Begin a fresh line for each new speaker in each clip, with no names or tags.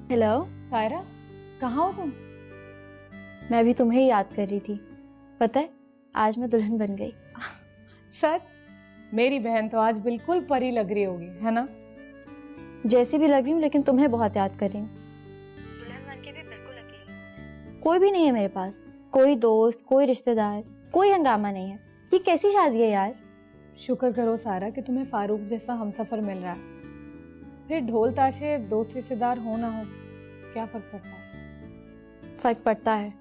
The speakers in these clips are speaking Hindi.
हेलो।
सायरा, कहाँ हो तुम?
मैं भी तुम्हें ही याद कर रही थी। पता है, आज मैं दुल्हन बन गई।
सच? मेरी बहन तो आज बिल्कुल परी लग रही होगी, है ना?
जैसी भी लग रही हूँ, लेकिन तुम्हें बहुत याद कर रही हूँ। दुल्हन बन के भी बिल्कुल अकेली। कोई भी नहीं है मेरे पास, कोई दोस्त, कोई रिश्तेदार, कोई हंगामा नहीं है। ये कैसी शादी है यार।
शुक्र करो सारा कि तुम्हें फारूक जैसा हमसफर मिल रहा है। फिर ढोल ताशे दोस्त रिश्तेदार हो ना हो, क्या फर्क पड़ता है?
फर्क पड़ता है।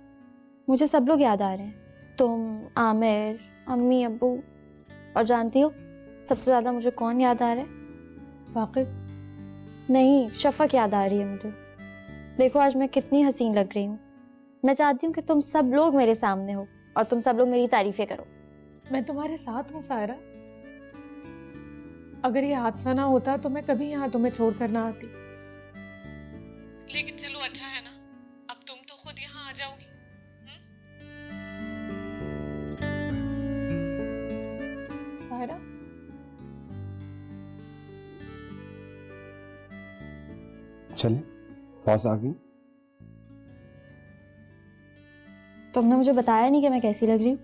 मुझे सब लोग याद आ रहे हैं, तुम, आमिर, अम्मी, अब्बू। और जानती हो सबसे ज्यादा मुझे कौन याद आ रहा है?
साकिब?
नहीं, शफक याद आ रही है मुझे। देखो आज मैं कितनी हसीन लग रही हूँ। मैं चाहती हूँ कि तुम सब लोग मेरे सामने हो और तुम सब लोग मेरी तारीफें करो।
मैं तुम्हारे साथ हूँ सायरा। अगर ये हादसा ना होता तो मैं कभी यहाँ तुम्हें छोड़ कर ना आती। लेकिन चलो अच्छा है ना, अब तुम तो खुद यहाँ आ जाओगी। सायरा,
चले, बॉस आ गई।
तुमने मुझे बताया नहीं कि मैं कैसी लग रही हूँ।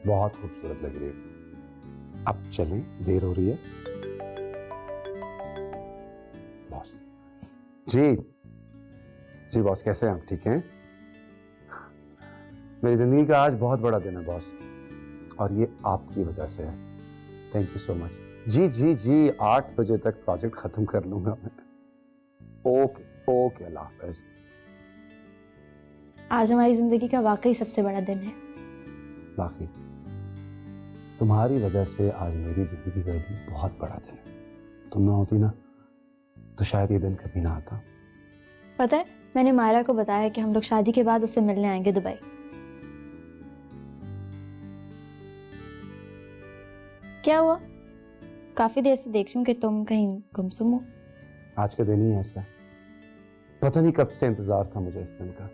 बहुत खूबसूरत लग रही है। अब चलें, देर हो रही है। बॉस जी, जी बॉस, कैसे हैं आप? ठीक हैं? मेरी जिंदगी का आज बहुत बड़ा दिन है बॉस, और ये आपकी वजह से है। Thank you so much. जी जी जी, 8 बजे तक प्रोजेक्ट खत्म कर लूंगा मैं। ओके ओके, अल्लाह हाफ़िज़।
आज हमारी जिंदगी का वाकई सबसे बड़ा दिन है।
बाकी तुम्हारी वजह से आज मेरी जिंदगी का भी बहुत बड़ा दिन है। तुम ना होती ना तो शायद ये दिन कभी ना आता।
पता है, मैंने मायरा को बताया कि हम लोग शादी के बाद उससे मिलने आएंगे दुबई। क्या हुआ? काफी देर से देख रही हूँ कि तुम कहीं गुमसुम हो।
आज का दिन ही ऐसा है। पता नहीं कब से इंतजार था मुझे इस दिन का।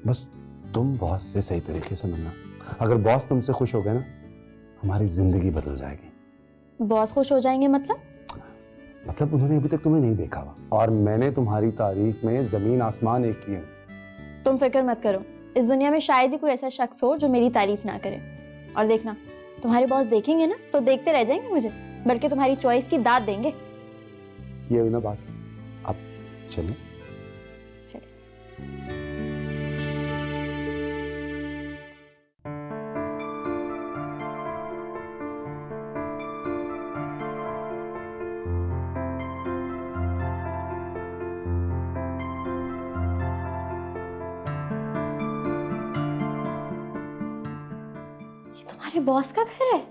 बस तुम बॉस से सही तरीके से मिलना। अगर बॉस तुमसे खुश हो गए ना, हमारी जिंदगी बदल जाएगी।
बॉस खुश हो जाएंगे मतलब?
मतलब उन्होंने अभी तक तुम्हें नहीं देखा हुआ, और मैंने तुम्हारी तारीफ में जमीन आसमान एक किए।
तुम फिक्र मत करो, इस दुनिया में शायद ही कोई ऐसा शख्स हो जो मेरी तारीफ ना करे। और देखना, तुम्हारे बॉस देखेंगे ना तो देखते रह जाएंगे मुझे, बल्कि तुम्हारी चॉइस की दाद देंगे।
ये हुई ना बात। अब चलें।
ये तुम्हारे बॉस का घर है? ये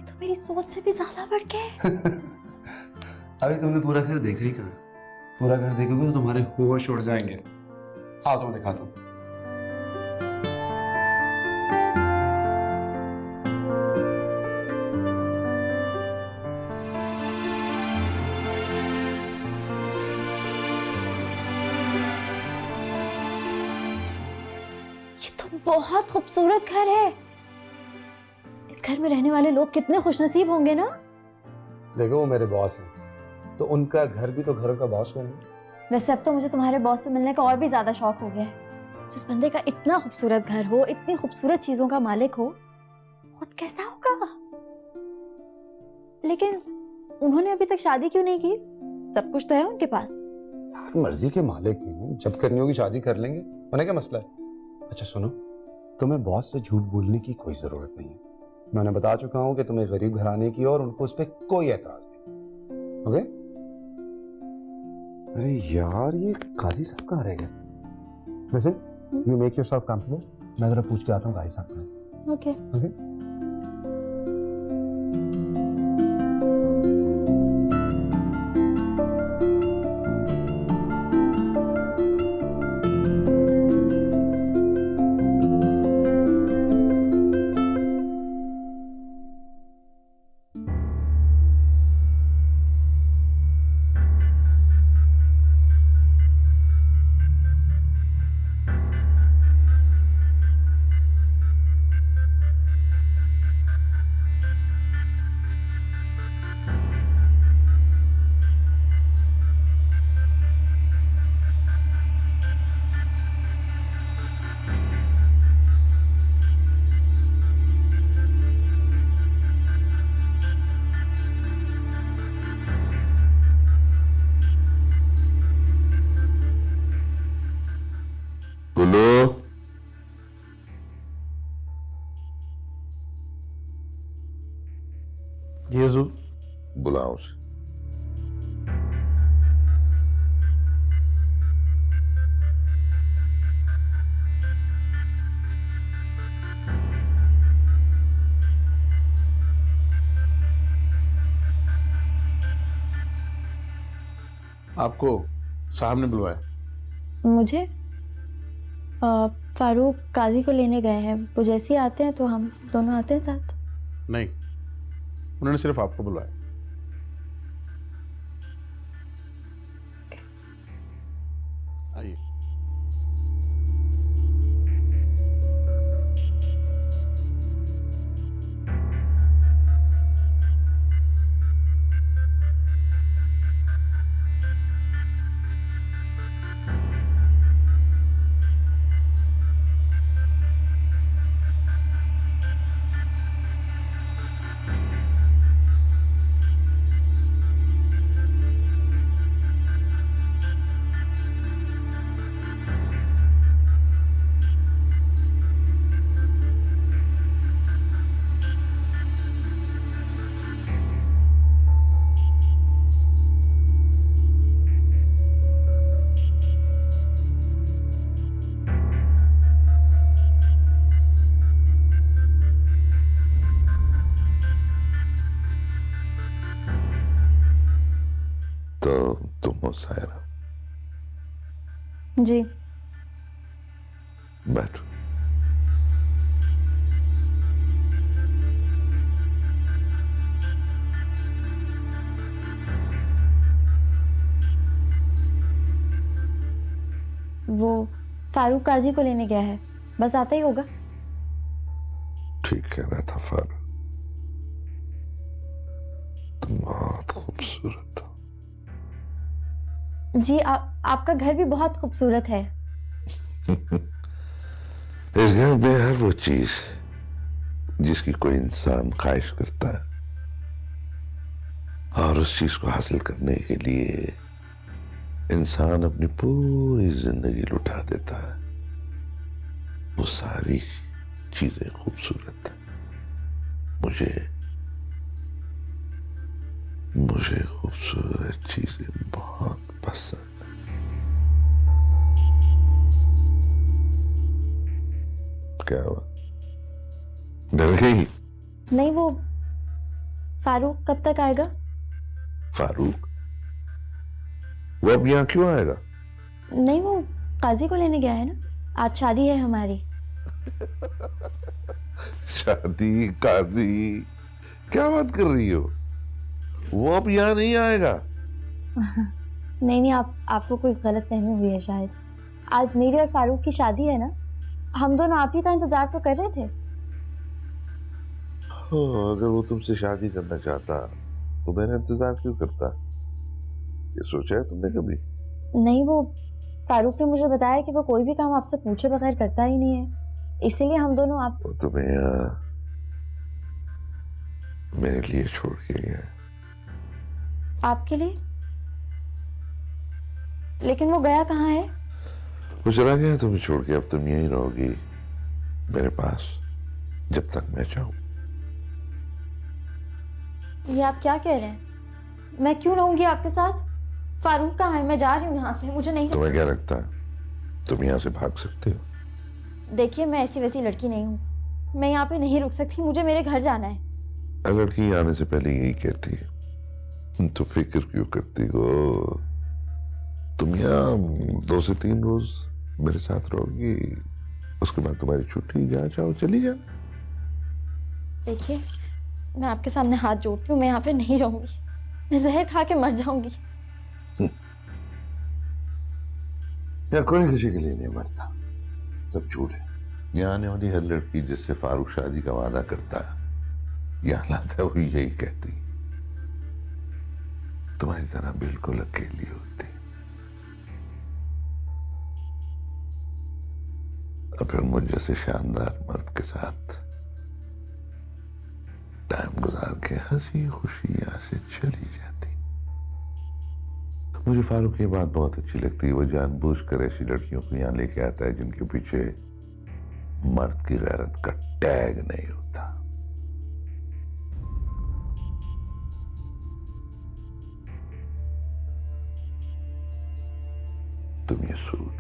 तो मेरी सोच से भी ज्यादा बढ़ के है।
अभी तुमने पूरा घर देखा ही कहाँ? पूरा घर देखोगे तो तुम्हारे होश उड़ जाएंगे। आओ तुम्हें दिखाता हूँ।
ये तो बहुत खूबसूरत घर है। इस घर में रहने वाले लोग कितने खुशनसीब होंगे ना।
देखो, वो मेरे बॉस हैं, तो उनका घर भी तो घरों का बॉस होंगे।
वैसे अब तो मुझे तुम्हारे बॉस से मिलने का और भी ज्यादा शौक हो गया है। जिस बंदे का इतना खूबसूरत घर हो, इतनी खूबसूरत चीजों का मालिक हो, खुद कैसा होगा। लेकिन उन्होंने अभी तक शादी क्यों नहीं की? सब कुछ तो है उनके पास।
मर्जी के मालिक हैं, जब करनी होगी शादी कर लेंगे। उन्हें क्या मसला है? अच्छा सुनो, तुम्हें बॉस से झूठ बोलने की कोई जरूरत नहीं है। मैं उन्हें बता चुका हूं कि तुम्हें गरीब घराने की और उनको उस पर कोई एतराज नहीं। ओके? अरे यार, ये काजी साहब कहाँ रह गए? वैसे यू मेक योरसेल्फ कंफर्टेबल। मैं जरा पूछ के आता हूँ काजी साहब का।
ओके।
ओके?
यीशु
बुलाओ उसे।
आपको साहब ने बुलवाया?
मुझे फारूक काजी को लेने गए हैं। वो जैसे ही आते हैं तो हम दोनों आते हैं साथ।
नहीं, उन्होंने सिर्फ आपको बुलवाया। आइए।
तो तुम हो सायरा,
जी।
बैठो।
वो फारूक काजी को लेने गया है, बस आता ही होगा।
ठीक कह रहा था फारूक, तुम बहुत खूबसूरत हो।
जी आपका घर भी बहुत खूबसूरत है।
इस घर में हर वो चीज जिसकी कोई इंसान ख्वाहिश करता है और उस चीज को हासिल करने के लिए इंसान अपनी पूरी जिंदगी लुटा देता है, वो सारी चीजें खूबसूरत है। मुझे खूबसूरत चीजें बहुत पसंद है। क्या हुआ, डर गई?
नहीं, वो फारूक कब तक आएगा?
फारूक वो अब यहाँ क्यों आएगा?
नहीं, वो काजी को लेने गया है ना, आज शादी है हमारी।
शादी काजी क्या बात कर रही हो? वो अब यहाँ नहीं आएगा।
नहीं, आपको कोई गलत फहमी हुई है शायद। आज मेरी और फारूक की शादी है ना, हम दोनों आप ही का इंतजार तो कर रहे थे।
अगर वो तुमसे शादी करना चाहता तो मेरा इंतजार क्यों करता? ये सोचा है तुमने कभी?
नहीं, वो फारूक ने मुझे बताया कि वो कोई भी काम आपसे पूछे बगैर करता ही नहीं है, इसीलिए हम दोनों आप।
वो तुम्हें यहाँ मेरे लिए छोड़ के गया।
आपके लिए? लेकिन वो गया कहाँ है?
वो चला गया तुम्हें छोड़ के। अब तुम यहीं रहोगी मेरे पास जब तक मैं चाहूं।
ये आप क्या कह रहे हैं? मैं क्यों रहूंगी आपके साथ? फारूक कहाँ है? मैं जा रही हूँ यहाँ से, मुझे नहीं।
तुम्हें क्या लगता है तुम यहाँ से भाग सकते हो?
देखिए, मैं ऐसी वैसी लड़की नहीं हूँ, मैं यहाँ पे नहीं रुक सकती, मुझे मेरे घर जाना है।
लड़की आने से पहले यही कहती है तो फिक्र क्यों करती हो? तुम यहाँ 2 से 3 रोज मेरे साथ रहोगी, उसके बाद तुम्हारी छुट्टी, जहाँ चाहो चली जा।
देखिए, मैं आपके सामने हाथ जोड़ती हूँ, मैं यहाँ पे नहीं रहूंगी, मैं जहर खा के मर जाऊंगी।
या कोई किसी के लिए नहीं मरता, सब झूठ है। यहाँ आने वाली हर लड़की जिससे फारूक शादी का वादा करता है, यहाँ लाता है, वो यही कहती तुम्हारी तरह बिल्कुल अकेली होती। और फिर मुझ जैसे शानदार मर्द के साथ टाइम गुजार के हंसी खुशी यहाँ से चली जाती। मुझे फारूक की बात बहुत अच्छी लगती है, वो जानबूझकर ऐसी लड़कियों को यहाँ लेके आता है जिनके पीछे मर्द की गैरत का टैग नहीं होता। तुम ये सूट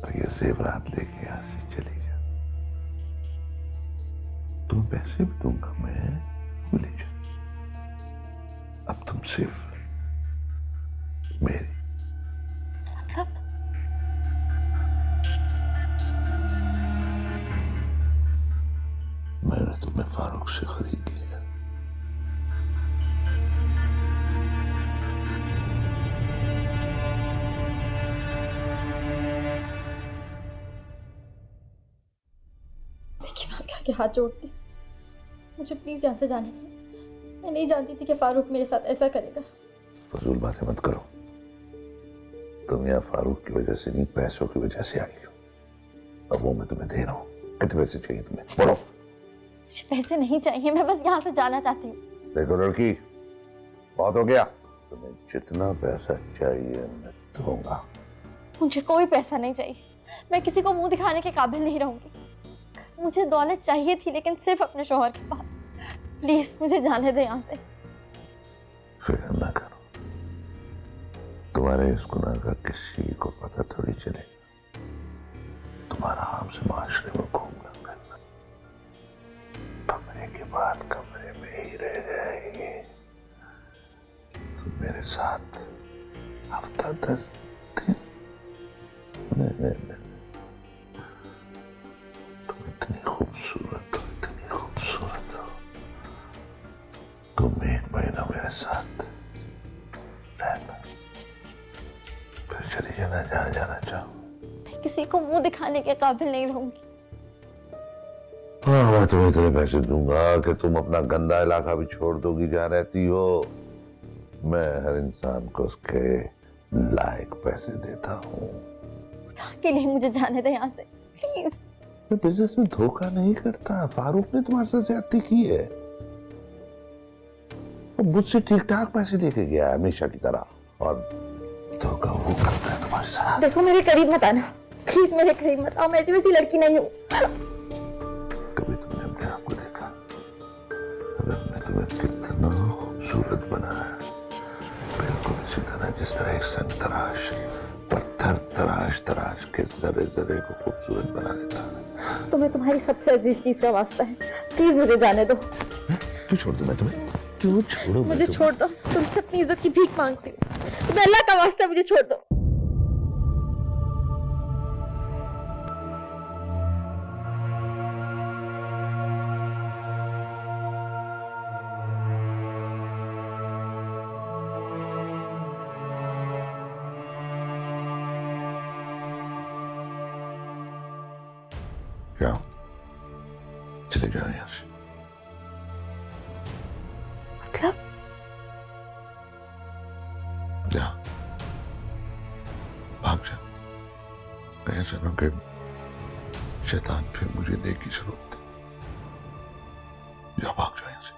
और ये जेवरात लेके यहां से चली जा। तुम्हें पैसे भी दूंगा मैं, ले जा। अब तुम सिर्फ मेरी।
मतलब
मैंने तुम्हें फारूक से खरीद लिया।
देखिए मैं आपके आगे हाथ जोड़ती हूँ, मुझे प्लीज यहाँ से जाने दें। मैं नहीं जानती थी कि फारूक मेरे साथ ऐसा करेगा।
फजूल बातें मत करो। तुम यहाँ फारूक की वजह से नहीं, पैसों की वजह से आई हो। अब वो मैं तुम्हें दे रहा हूँ। कितने पैसे चाहिए तुम्हें, बोलो।
मुझे पैसे नहीं चाहिए, मैं बस यहाँ से जाना चाहती हूँ।
देखो लड़की, बहुत हो गया। तुम्हें जितना पैसा चाहिए मैं दूंगा।
मुझे कोई पैसा नहीं चाहिए, मैं किसी को मुंह दिखाने के काबिल नहीं रहूंगी। मुझे दौलत चाहिए थी, लेकिन सिर्फ अपने शौहर के पास। प्लीज मुझे जाने दो यहाँ से।
फिक्र ना करो, तुम्हारे इस गुनाह का किसी को पता थोड़ी चलेगा। तुम आराम से माशरे में घूमना करना, कमरे के बाद कमरे में ही रह जाएगी। तुम मेरे साथ हफ्ता 10 दिन। नहीं। तुम इतनी खूबसूरत हो, इतनी खूबसूरत हो। तुम 1 महीना मेरे साथ रहना, फिर चली जाना जहाँ जाना चाहो।
मैं किसी को मुंह दिखाने के काबिल नहीं रहूंगी।
हाँ, मैं तुम्हें इतने पैसे दूंगा कि तुम अपना गंदा इलाका भी छोड़ दोगी जहाँ रहती हो। मैं हर इंसान को उसके लायक पैसे देता हूँ।
खुदा के लिए मुझे जाने दे यहाँ से प्लीज।
मैं बिजनेस में धोखा नहीं करता। फारूक ने तुम्हारे साथ ज्यादती की है। वो मुझसे ठीक ठाक पैसे लेके गया है हमेशा की तरह, और धोखा वो करता है तुम्हारे साथ।
देखो मेरे करीब मत आना, प्लीज मेरे करीब मत आओ। मैं ऐसी वैसी लड़की नहीं हूँ।
कभी तुमने अपने आप को देखा? अगर मैं तुम्हें कितना खूबसूरत बनाया, बिल्कुल इसी तरह जिस तरह एक संतराश पत्थर तराश के जरे जरे को खूबसूरत बना देता है।
तुम्हें तुम्हारी सबसे अजीज चीज का वास्ता है, प्लीज मुझे जाने दो।
क्यों छोड़ दूं मैं तुम्हें? क्यों छोड़ो?
मुझे छोड़ दो, तुमसे अपनी इज्जत की भीख मांगती हूँ। तुम्हें अल्लाह का वास्ता है, मुझे छोड़ दो।
क्या चले जाओ यहाँ से।
मतलब
जा, भाग जा। ऐसा ना कि शैतान फिर मुझे नेकी से रोक दे। जा, भाग जा यहाँ से।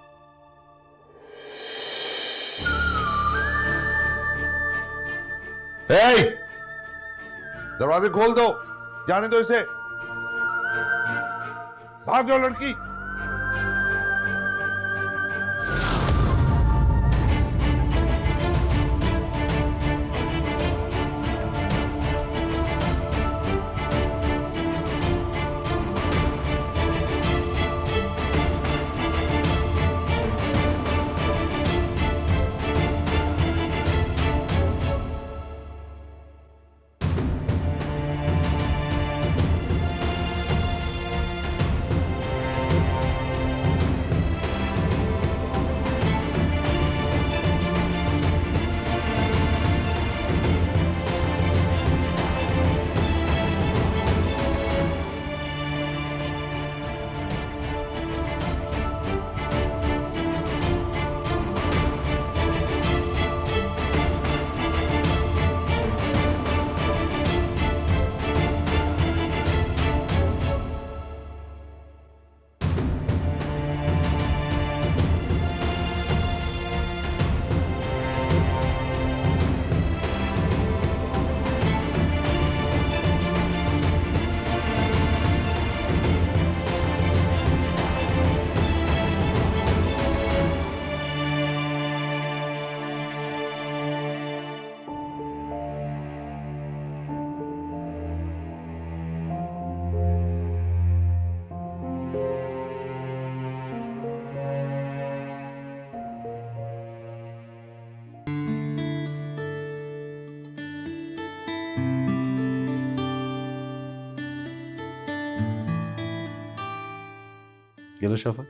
दरवाजे खोल दो, जाने दो इसे। भाग जाओ लड़की।
ये लो शफक।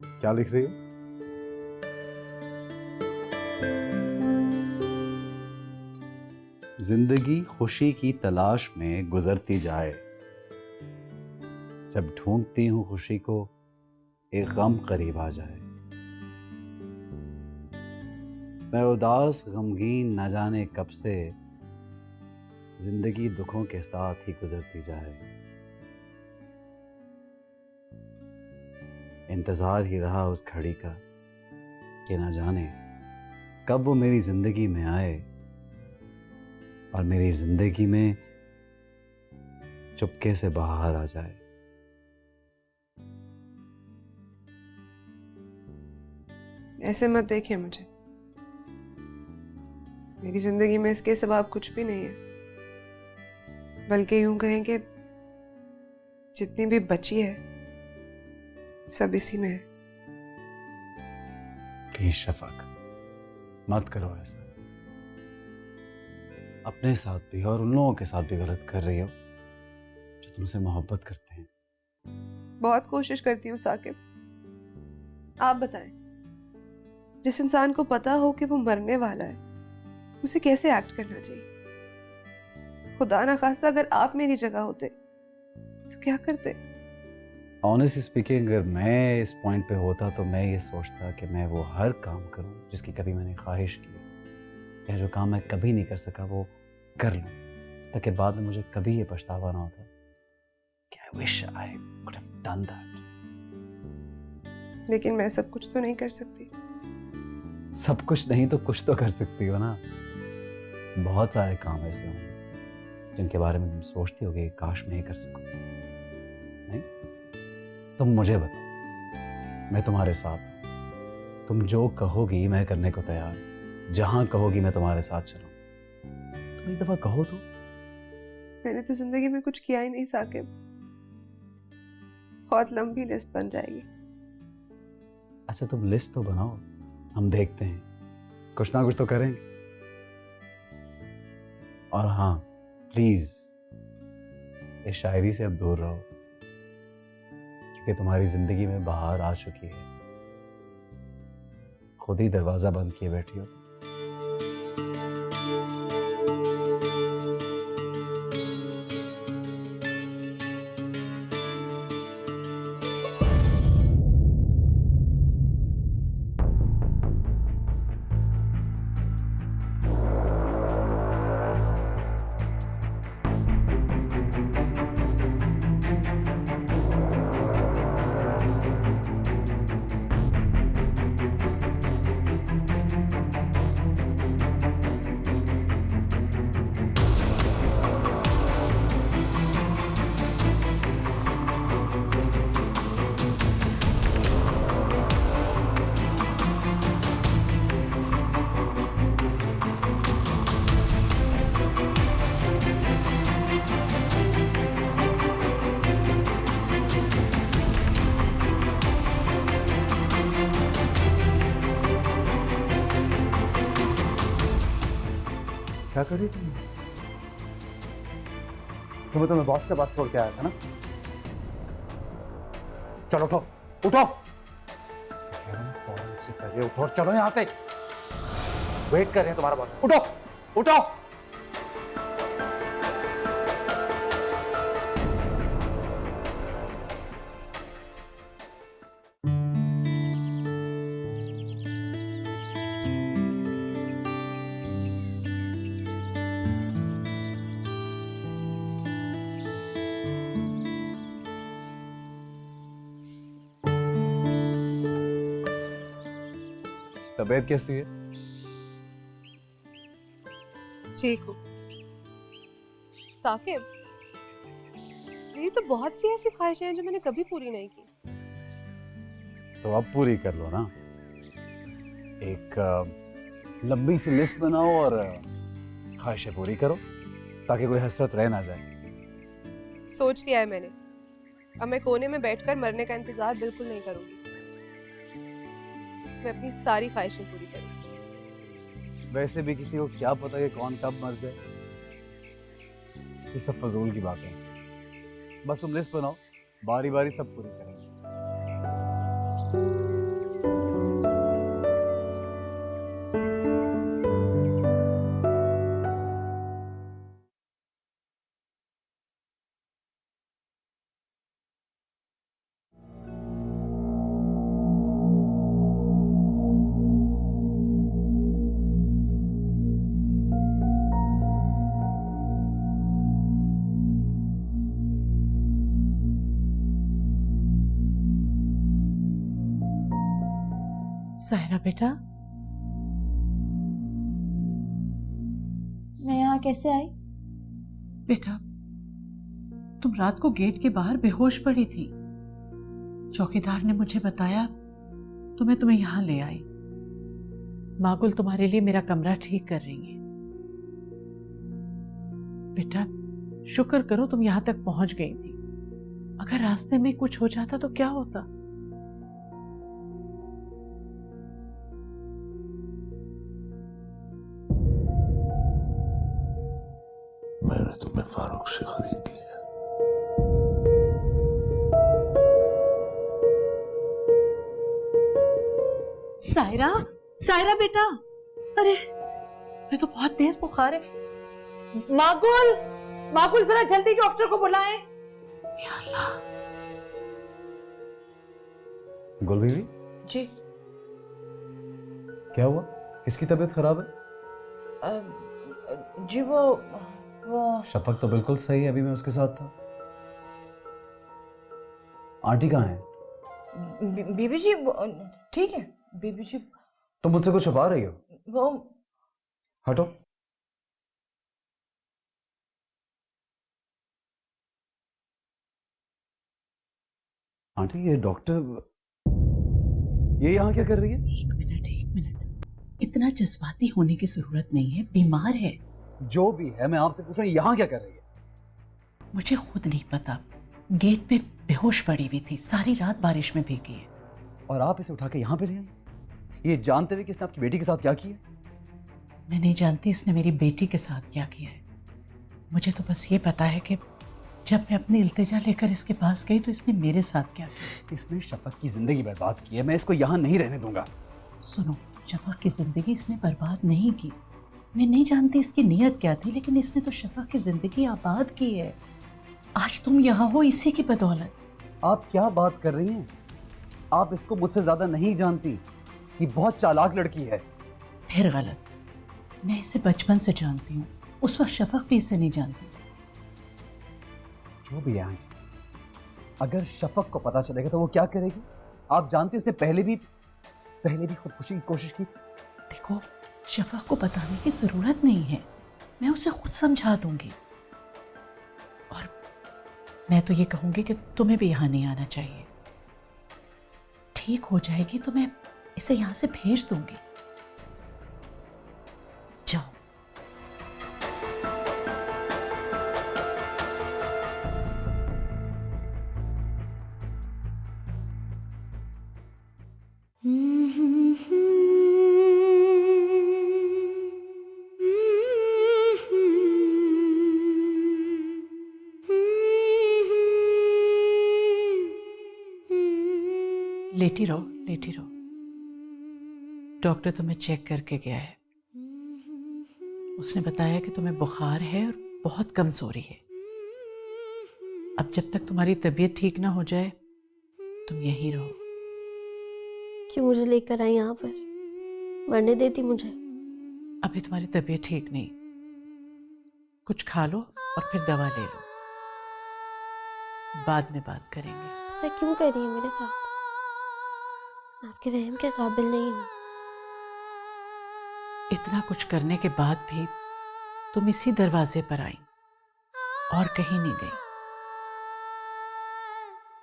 क्या लिख रही हो?
जिंदगी खुशी की तलाश में गुजरती जाए, जब ढूंढती हूं खुशी को एक गम करीब आ जाए। मैं उदास गमगीन न जाने कब से, जिंदगी दुखों के साथ ही गुजरती जाए। इंतजार ही रहा उस घड़ी का कि न जाने कब वो मेरी जिंदगी में आए और मेरी जिंदगी में चुपके से बाहर आ जाए।
ऐसे मत देखिए मुझे, मेरी जिंदगी में इसके सिवा कुछ भी नहीं है, बल्कि यूं कहें कि जितनी भी बची है सब इसी में है।
प्लीज शफक, मत करो ऐसा। अपने साथ भी और उन लोगों के साथ भी गलत कर रही हो जो तुमसे मोहब्बत करते हैं।
बहुत कोशिश करती हूँ साकिब। आप बताएं, जिस इंसान को पता हो कि वो मरने वाला है, उसे कैसे एक्ट करना चाहिए? खुदा ना खास्ता अगर आप मेरी जगह होते तो क्या करते?
ऑनेस्टली स्पीकिंग, अगर मैं इस पॉइंट पे होता तो मैं ये सोचता कि मैं वो हर काम करूं जिसकी कभी मैंने ख्वाहिश की, या जो काम मैं कभी नहीं कर सका वो कर लूं, ताकि बाद में मुझे कभी ये पछतावा ना होता कि I wish I could have done that.
लेकिन मैं सब कुछ तो नहीं कर सकती।
सब कुछ नहीं तो कुछ तो कर सकती हो ना। बहुत सारे काम ऐसे होंगे जिनके बारे में तुम सोचती होगी काश मैं ये कर सकूं। नहीं, तुम मुझे बताओ, मैं तुम्हारे साथ हूं। तुम जो कहोगी मैं करने को तैयार हूं। जहां कहोगी मैं तुम्हारे साथ चलूं। तुम एक दफा कहो तो।
मैंने तो जिंदगी में कुछ किया ही नहीं साकिब। बहुत लंबी लिस्ट बन जाएगी।
अच्छा, तुम लिस्ट तो बनाओ, हम देखते हैं, कुछ ना कुछ तो करेंगे। और हाँ, प्लीज इस शायरी से अब दूर रहो, क्योंकि तुम्हारी जिंदगी में बहार आ चुकी है। खुद ही दरवाजा बंद किए बैठी हो।
क्या कर रही तुम? तुम्हें बॉस के पास छोड़ के आया था ना? चलो उठो, उठो। फौरन से पहले उठो और चलो यहाँ से। वेट कर रहे हैं तुम्हारा बॉस। उठो, उठो।
तबीयत कैसी है?
ठीक हूँ साकिब। मेरी तो बहुत सी ऐसी ख्वाहिशें हैं जो मैंने कभी पूरी नहीं की।
तो अब पूरी कर लो ना। एक लंबी सी लिस्ट बनाओ और ख्वाहिशें पूरी करो, ताकि कोई हसरत रह ना जाए।
सोच लिया है मैंने। अब मैं कोने में बैठकर मरने का इंतजार बिल्कुल नहीं करूंगी। मैं अपनी सारी ख्वाहिशें पूरी करूंगी।
वैसे भी किसी को क्या पता कि कौन कब मर जाए। ये सब फजूल की बातें हैं। बस तुम लिस्ट बनाओ, बारी बारी सब पूरी करेंगे।
सायरा बेटा,
मैं यहाँ कैसे आई?
बेटा तुम रात को गेट के बाहर बेहोश पड़ी थी। चौकीदार ने मुझे बताया तो मैं तुम्हें यहाँ ले आई। मागुल तुम्हारे लिए मेरा कमरा ठीक कर रही है। बेटा शुक्र करो तुम यहाँ तक पहुंच गई थी, अगर रास्ते में कुछ हो जाता तो क्या होता।
मैंने तुम्हें फारूक से खरीद लिया।
सायरा, सायरा बेटा, अरे मैं तो बहुत तेज बुखार है। मागुल, मागुल जरा जल्दी डॉक्टर को बुलाएं। या अल्लाह।
गुल बीवी,
जी
क्या हुआ? किसकी तबीयत खराब है?
जी वो
शफक तो बिल्कुल सही है, अभी मैं उसके साथ था। आंटी कहाँ है?
बीबी जी ठीक है। बीबी जी
तुम मुझसे कुछ छुपा रही हो?
वो
हटो। आंटी ये डॉक्टर ये यहाँ क्या कर रही है?
एक मिनट, इतना जज्बाती होने की जरूरत नहीं है, बीमार है।
जो भी है, मैं आपसे पूछ रहा हूँ यहाँ क्या कर रही है?
मुझे खुद नहीं पता, गेट पे बेहोश पड़ी हुई थी, सारी रात बारिश में भीगी है।
और आप इसे उठा के यहाँ पे ले आई, ये जानते हुए कि इसने आपकी बेटी के साथ क्या किया?
मैं नहीं जानती इसने मेरी बेटी के साथ क्या किया है। मुझे तो बस ये पता है कि जब मैं अपनी इल्तिजा लेकर इसके पास गई तो इसने मेरे साथ क्या किया।
इसने शफक की जिंदगी बर्बाद की है, मैं इसको यहाँ नहीं रहने दूंगा।
सुनो, शफक की जिंदगी इसने बर्बाद नहीं की। मैं नहीं जानती इसकी नीयत क्या थी, लेकिन इसने तो शफक की जिंदगी आबाद की है। आज तुम यहाँ हो इसी की बदौलत।
आप क्या बात कर रही हैं? आप इसको मुझसे ज्यादा नहीं जानती, ये बहुत चालाक लड़की है।
फिर गलत, मैं इसे बचपन से जानती हूँ, उस वक्त शफक भी इसे नहीं जानती थी।
जो भी है आंटी, अगर शफक को पता चलेगा तो वो क्या करेगी? आप जानती हैं उसने पहले भी खुदकुशी की कोशिश की थी।
देखो, शफक को बताने की जरूरत नहीं है, मैं उसे खुद समझा दूंगी। और मैं तो ये कहूंगी कि तुम्हें भी यहाँ नहीं आना चाहिए। ठीक हो जाएगी तो मैं इसे यहाँ से भेज दूंगी। जाओ। लेटी रहो, लेटी रहो। डॉक्टर तुम्हें चेक करके गया है। उसने बताया कि तुम्हें बुखार है और बहुत कमजोरी है। अब जब तक तुम्हारी तबीयत ठीक ना हो जाए तुम यहीं रहो।
क्यों मुझे लेकर आई यहाँ पर? मरने देती मुझे?
अभी तुम्हारी तबीयत ठीक नहीं, कुछ खा लो और फिर दवा ले लो, बाद में बात करेंगे।
ऐसा क्यों कर रही है मेरे साथ? आपके रहम के काबिल नहीं हूँ।
इतना कुछ करने के बाद भी तुम इसी दरवाजे पर आई और कहीं नहीं गई।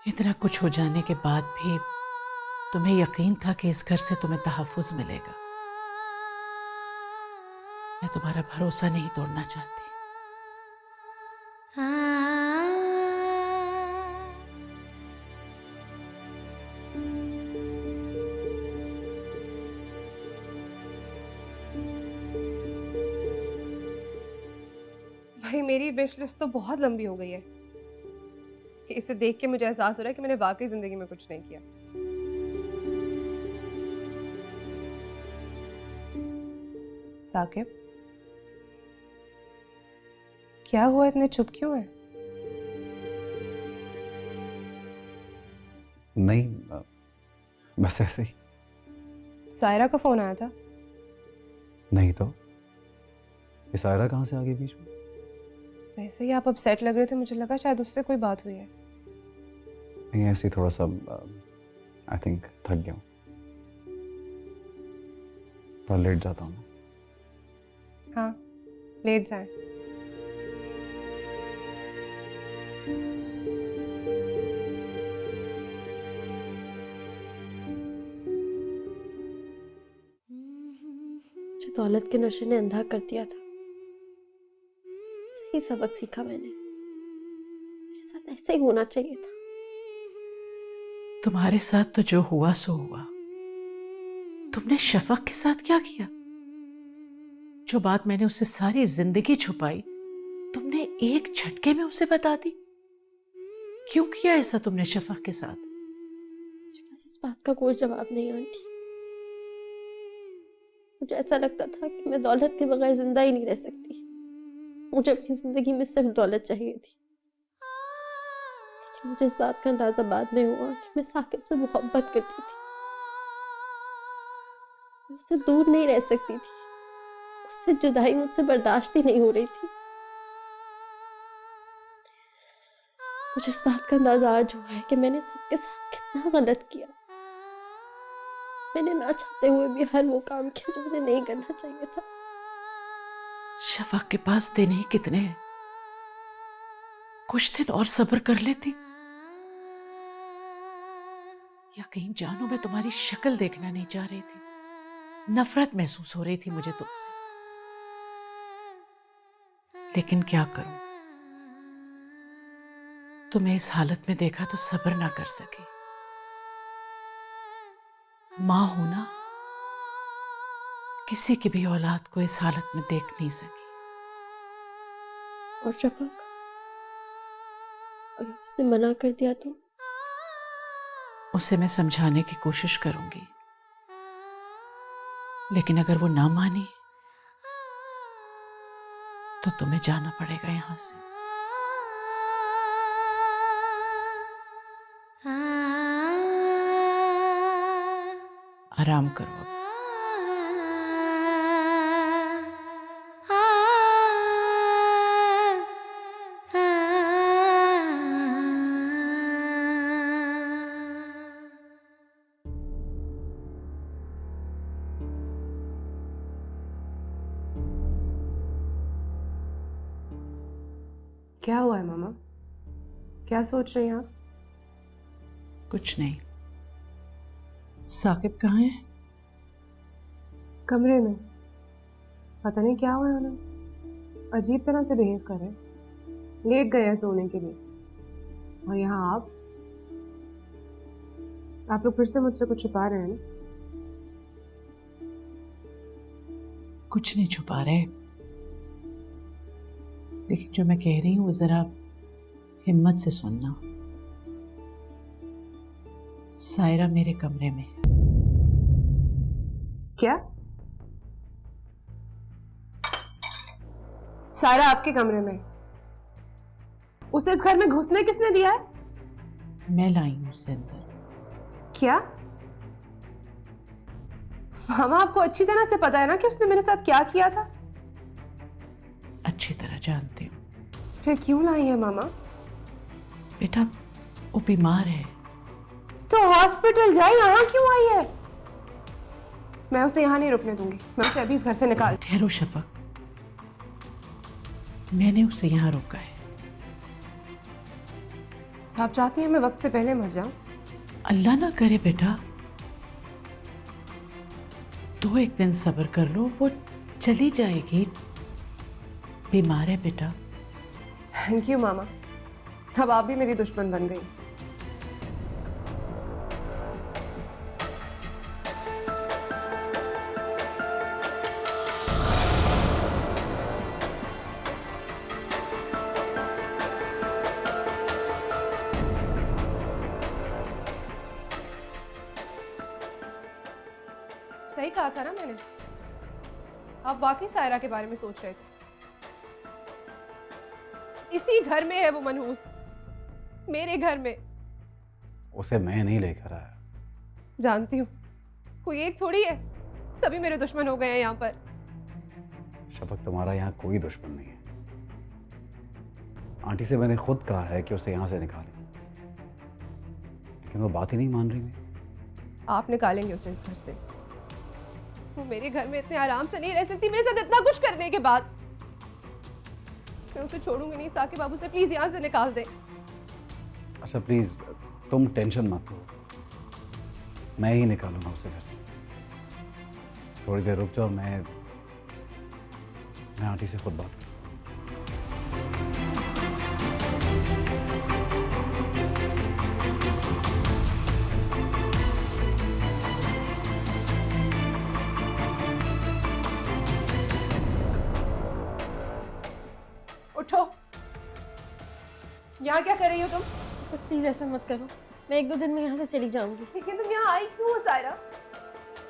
इतना कुछ हो जाने के बाद भी तुम्हें यकीन था कि इस घर से तुम्हें तहफ्फुज मिलेगा। मैं तुम्हारा भरोसा नहीं तोड़ना चाहती।
भाई मेरी विश लिस्ट तो बहुत लंबी हो गई है। इसे देख के मुझे एहसास हो रहा है कि मैंने वाकई जिंदगी में कुछ नहीं किया। साकिब, क्या हुआ, इतने चुप क्यों है?
नहीं, बस ऐसे ही।
सायरा का फोन आया था?
नहीं तो ये सायरा कहाँ से आ गई बीच में?
वैसे ही आप अपसेट लग रहे थे, मुझे लगा शायद उससे कोई बात हुई है।
नहीं, ऐसे ही थोड़ा सा आई थिंक थक गया हूँ, थोड़ा लेट जाता हूँ।
हाँ, लेट जाए।
मुझे दौलत के नशे ने अंधा कर दिया था। सही सबक सीखा मैंने, मेरे साथ ऐसा ही होना चाहिए था।
तुम्हारे साथ तो जो हुआ सो हुआ। तुमने शफक के साथ क्या किया? जो बात मैंने उससे सारी जिंदगी छुपाई, तुमने एक झटके में उसे बता दी। क्यों किया ऐसा तुमने शफक के साथ?
मुझे बस इस बात का कोई जवाब नहीं आंटी। मुझे ऐसा लगता था कि मैं दौलत के बगैर जिंदा ही नहीं रह सकती। मुझे अपनी जिंदगी में सिर्फ दौलत चाहिए थी। लेकिन मुझे इस बात का अंदाजा बाद में हुआ कि मैं साकिब से मोहब्बत करती थी। मैं उससे दूर नहीं रह सकती थी। उससे जुदाई मुझसे बर्दाश्त ही नहीं हो रही थी। मुझे इस बात का अंदाजा आज हुआ है कि मैंने सबके साथ कितना गलत किया। मैंने ना चाहते हुए भी हर वो काम किया जो मुझे नहीं करना चाहिए था।
शफक के पास दिन ही कितने हैं? कुछ दिन और सब्र कर लेती, या कहीं जानू मैं तुम्हारी शक्ल देखना नहीं चाह रही थी। नफरत महसूस हो रही थी मुझे तुमसे। लेकिन क्या करूं, तुम्हें इस हालत में देखा तो सब्र ना कर सकी। मां होना किसी की भी औलाद को इस हालत में देख नहीं सकी।
और शफक, अगर उसने मना कर दिया तो?
उसे मैं समझाने की कोशिश करूंगी, लेकिन अगर वो ना मानी तो तुम्हें जाना पड़ेगा यहां से। आराम करो अब।
क्या हुआ है मामा? क्या सोच रही हैं आप?
कुछ नहीं। साकिब कहाँ है?
कमरे में। पता नहीं क्या हुआ है उन्हें, अजीब तरह से बिहेव कर रहे हैं। लेट गए हैं सोने के लिए, और यहाँ आप लोग फिर से मुझसे कुछ छुपा रहे हैं ना?
कुछ नहीं छुपा रहे, लेकिन जो मैं कह रही हूँ वो जरा हिम्मत से सुनना। सायरा मेरे कमरे में।
क्या? सायरा आपके कमरे में? उसे इस घर में घुसने किसने दिया है?
मैं लाई हूं उसे अंदर।
क्या? मामा, आपको अच्छी तरह से पता है ना कि उसने मेरे साथ क्या किया था?
अच्छी तरह जानती हूँ।
फिर क्यों लाई है मामा?
बेटा, वो बीमार है।
तो हॉस्पिटल जाए, यहाँ क्यों आई है? मैं उसे यहाँ नहीं रुकने दूंगी। मैं उसे अभी इस घर से निकाल।
ठहरो शफक, मैंने उसे यहाँ रोका है।
आप चाहती हैं मैं वक्त से पहले मर जाऊं?
अल्लाह ना करे बेटा, तो एक दिन सब्र कर लो, वो चली जाएगी। बीमार है बेटा।
थैंक यू मामा, अब आप भी मेरी दुश्मन बन गई। सही कहा था ना मैंने, आप वाकई सायरा के बारे में सोच रहे थे। इसी घर में है वो मनहूस, मेरे घर में।
उसे मैं नहीं लेकर आया।
जानती हूँ, कोई एक थोड़ी है, सभी मेरे दुश्मन हो गए हैं यहाँ पर।
शफक, तुम्हारा यहाँ कोई दुश्मन नहीं है। आंटी से मैंने खुद कहा है कि उसे यहाँ से निकालें, लेकिन वो बात ही नहीं मान रही मेरी।
आप निकालेंगे उसे इस घर से। वो मेरे घर में इतने आराम से नहीं रह सकती मेरे साथ इतना कुछ करने के बाद। मैं उसे छोड़ूंगी नहीं। साकिब, आप उसे प्लीज यहाँ से निकाल दें।
अच्छा प्लीज, तुम टेंशन मत लो, मैं ही निकालूंगा उसे घर से। थोड़ी देर रुक जाओ, मैं आंटी से खुद बात करूँ।
उठो, यहाँ क्या कर रही हो तुम?
प्लीज ऐसा मत करो, मैं 1-2 दिन में यहाँ से चली जाऊंगी।
लेकिन तुम यहाँ आई क्यों हो सायरा?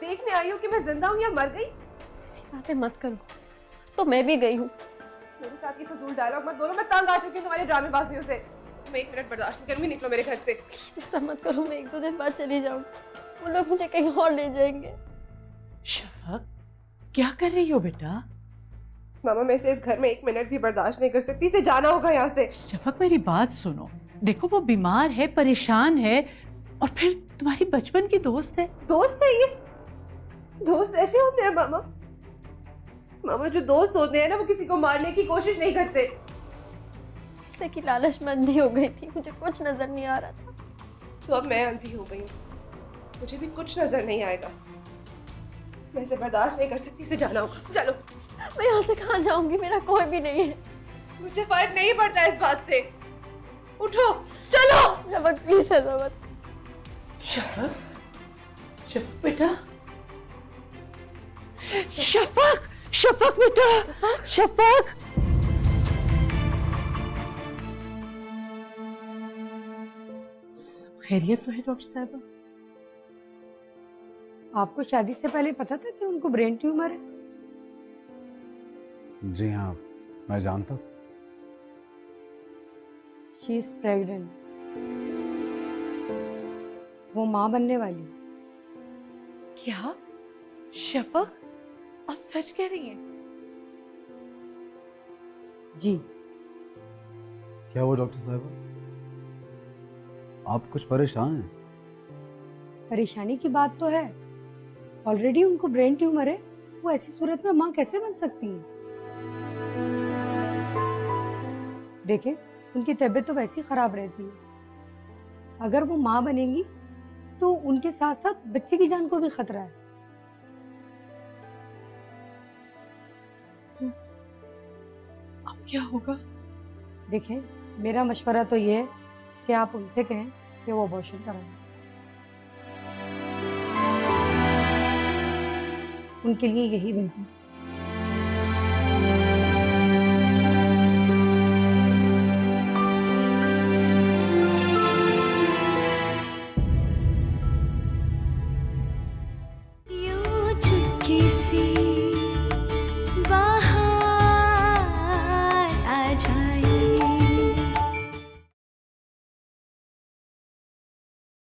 देखने आई हो कि मैं जिंदा हूँ या मर गई?
ऐसी बातें मत करो, तो मैं भी गई हूँ।
मेरे साथ ये फजूल डायलॉग मत बोलो, मैं तंग आ चुकी हूँ तुम्हारी ड्रामेबाजियों से। मैं 1 मिनट बर्दाश्त नहीं करूंगी, निकलो मेरे घर से।
प्लीज ऐसा मत करो, मैं 1-2 दिन बाद चली जाऊंगी। वो लोग मुझे कहीं और ले जाएंगे।
शफक, क्या कर रही हो बेटा?
मामा, मैं इसे इस घर में 1 मिनट भी बर्दाश्त नहीं कर सकती। इसे जाना होगा यहाँ से।
शफक, मेरी बात सुनो। देखो, वो बीमार है, परेशान है, और फिर तुम्हारी बचपन की दोस्त है।
दोस्त है ये? दोस्त ऐसे होते हैं मामा? मामा, जो दोस्त होते हैं ना, वो किसी को मारने की कोशिश नहीं करते।
जैसे कि लालच में अंधी हो गई थी, मुझे कुछ नजर नहीं आ रहा था।
तो अब मैं अंधी हो गई हूँ, मुझे भी कुछ नजर नहीं आएगा। मैं इसे बर्दाश्त नहीं कर सकती, इसे जाना होगा। चलो।
मैं यहाँ से कहाँ जाऊंगी? मेरा कोई भी नहीं है।
मुझे फर्क नहीं पड़ता इस बात से। उठो, चलो।
शफक, प्लीज ऐसा मत।
शफक, शफक बेटा, शफक, शफक बेटा, शफक। सब खैरियत तो है डॉक्टर साहबा?
आपको शादी से पहले पता था कि उनको ब्रेन ट्यूमर है?
जी हाँ, मैं जानता था।
शी इज प्रेग्नेंट, वो माँ बनने वाली।
क्या शफक, आप सच कह रही हैं?
जी।
क्या हुआ डॉक्टर साहब, आप कुछ परेशान हैं?
परेशानी की बात तो है, ऑलरेडी उनको ब्रेन ट्यूमर है। वो ऐसी सूरत में माँ कैसे बन सकती है? देखें, उनकी तबीयत तो वैसी खराब रहती है। अगर वो माँ बनेंगी तो उनके साथ साथ बच्चे की जान को भी खतरा है।
अब क्या होगा?
देखें, मेरा मशवरा तो ये है कि आप उनसे कहें कि वो अबॉर्शन कराएं। उनके लिए यही बेहतर है।